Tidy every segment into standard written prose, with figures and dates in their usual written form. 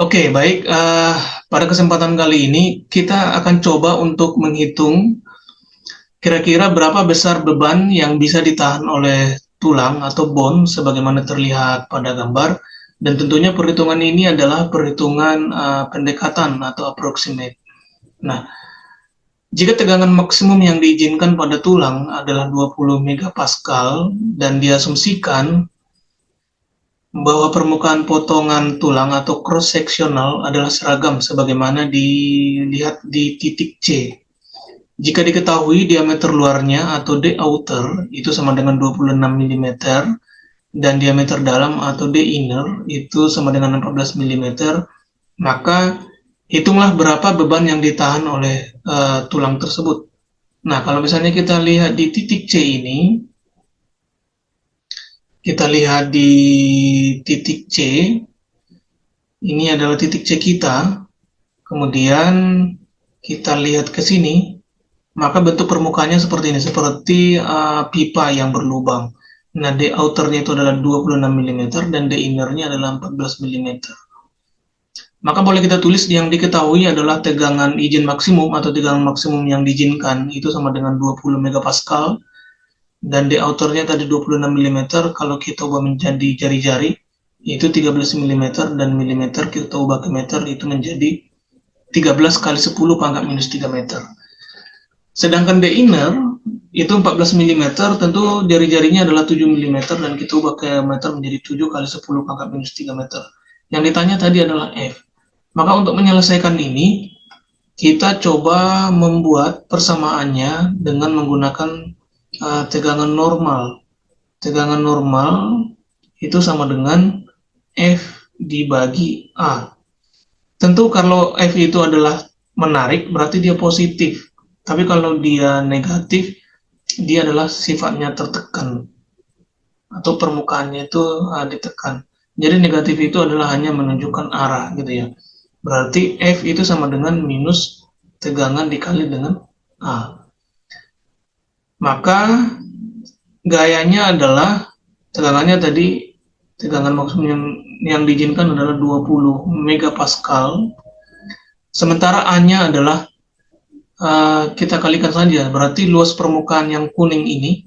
Oke, baik. Pada kesempatan kali ini kita akan coba untuk menghitung kira-kira berapa besar beban yang bisa ditahan oleh tulang atau bone sebagaimana terlihat pada gambar. Dan tentunya perhitungan ini adalah perhitungan pendekatan atau approximate. Nah, jika tegangan maksimum yang diizinkan pada tulang adalah 20 megapascal dan diasumsikan bahwa permukaan potongan tulang atau cross sectional adalah seragam sebagaimana dilihat di titik C. Jika diketahui diameter luarnya atau D outer itu sama dengan 26 mm dan diameter dalam atau D inner itu sama dengan 14 mm, maka hitunglah berapa beban yang ditahan oleh tulang tersebut. Nah, kalau misalnya kita lihat di titik C ini, kita lihat di titik C, ini adalah titik C kita, kemudian kita lihat ke sini, maka bentuk permukaannya seperti ini, seperti pipa yang berlubang. Nah, D outernya itu adalah 26 mm dan D innernya adalah 14 mm. Maka boleh kita tulis yang diketahui adalah tegangan izin maksimum atau tegangan maksimum yang diizinkan itu sama dengan 20 megapascal dan D outernya tadi 26 mm. Kalau kita ubah menjadi jari-jari itu 13 mm dan milimeter kita ubah ke meter itu menjadi 13 kali 10 pangkat minus 3 meter. Sedangkan D inner itu 14 mm, tentu jari-jarinya adalah 7 mm dan kita ubah ke meter menjadi 7 kali 10 pangkat minus 3 meter. Yang ditanya tadi adalah F. Maka untuk menyelesaikan ini, kita coba membuat persamaannya dengan menggunakan tegangan normal. Tegangan normal itu sama dengan F dibagi A. Tentu kalau F itu adalah menarik, berarti dia positif. Tapi kalau dia negatif, dia adalah sifatnya tertekan. Atau permukaannya itu ditekan. Jadi negatif itu adalah hanya menunjukkan arah gitu ya. Berarti F itu sama dengan minus tegangan dikali dengan A. Maka gayanya adalah tegangannya tadi, tegangan maksimum yang diizinkan adalah 20 megapascal. Sementara A-nya adalah kita kalikan saja, berarti luas permukaan yang kuning ini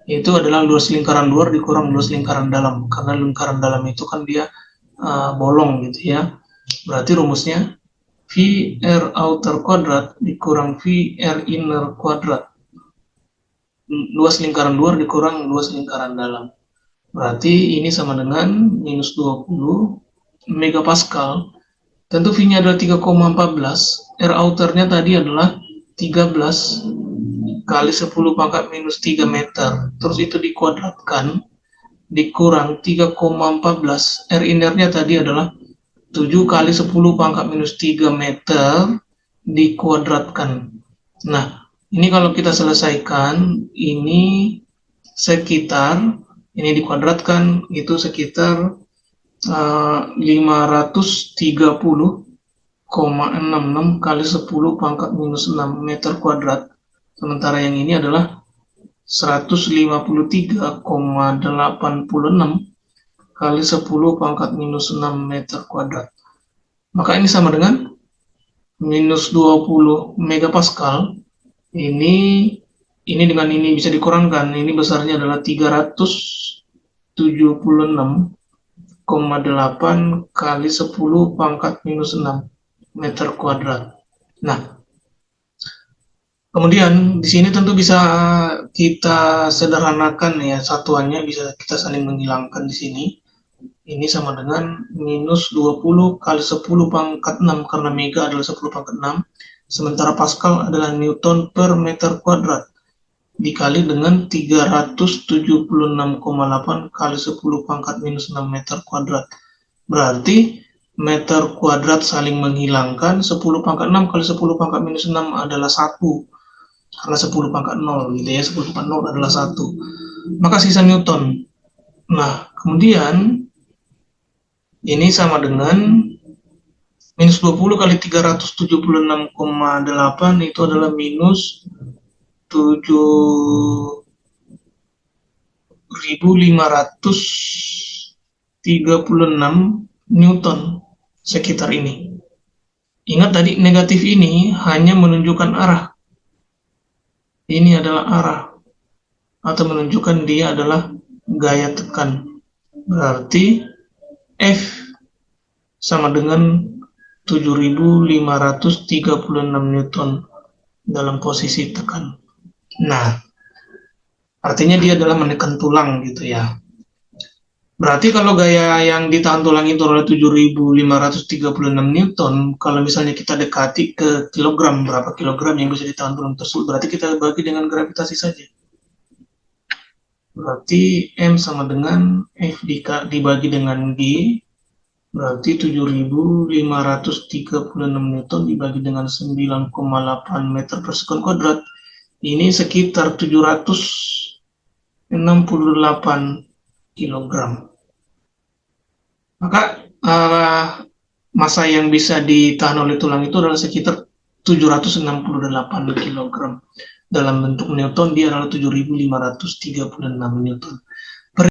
itu adalah luas lingkaran luar dikurang luas lingkaran dalam, karena lingkaran dalam itu kan dia bolong gitu ya. Berarti rumusnya VR outer kuadrat dikurang VR inner kuadrat, luas lingkaran luar dikurang luas lingkaran dalam. Berarti ini sama dengan minus 20 megapascal. Tentu V-nya adalah 3,14, R outernya tadi adalah 13 kali 10 pangkat minus 3 meter. Terus itu dikuadratkan, dikurang 3,14. R innernya tadi adalah 7 kali 10 pangkat minus 3 meter dikuadratkan. Nah, ini kalau kita selesaikan, ini sekitar, ini dikuadratkan, itu sekitar 530,66 kali 10 pangkat minus 6 meter kuadrat. Sementara yang ini adalah 153,86 kali 10 pangkat minus 6 meter kuadrat. Maka ini sama dengan minus 20 megapascal. Ini dengan ini bisa dikurangkan. Ini besarnya adalah 376,8 kali 10 pangkat minus 6 meter kuadrat. Nah, kemudian di sini tentu bisa kita sederhanakan ya, satuannya bisa kita saling menghilangkan di sini. Ini sama dengan minus 20 kali 10 pangkat 6 karena mega adalah 10 pangkat 6, sementara pascal adalah newton per meter kuadrat dikali dengan 376,8 kali 10 pangkat minus 6 meter kuadrat. Berarti meter kuadrat saling menghilangkan, 10 pangkat 6 kali 10 pangkat minus 6 adalah 1. Karena 10 pangkat 0 gitu ya, 10 pangkat 0 adalah 1. Maka sisa newton. Nah, kemudian ini sama dengan minus 20 kali 376,8 itu adalah minus 7.536 Newton. sekitar ini. Ingat tadi negatif ini hanya menunjukkan arah. Ini adalah arah atau menunjukkan dia adalah gaya tekan. Berarti F sama dengan 7.536 Newton dalam posisi tekan. Nah, artinya dia adalah menekan tulang gitu ya. Berarti kalau gaya yang ditahan tulang itu adalah 7.536 Newton, kalau misalnya kita dekati ke kilogram, berapa kilogram yang bisa ditahan tulang tersebut, berarti kita bagi dengan gravitasi saja. Berarti M sama dengan F dibagi dengan G, berarti 7.536 Newton dibagi dengan 9,8 meter per sekon kuadrat. Ini sekitar 768 kilogram. Maka massa yang bisa ditahan oleh tulang itu adalah sekitar 768 kg. Dalam bentuk Newton dia adalah 7.536 Newton.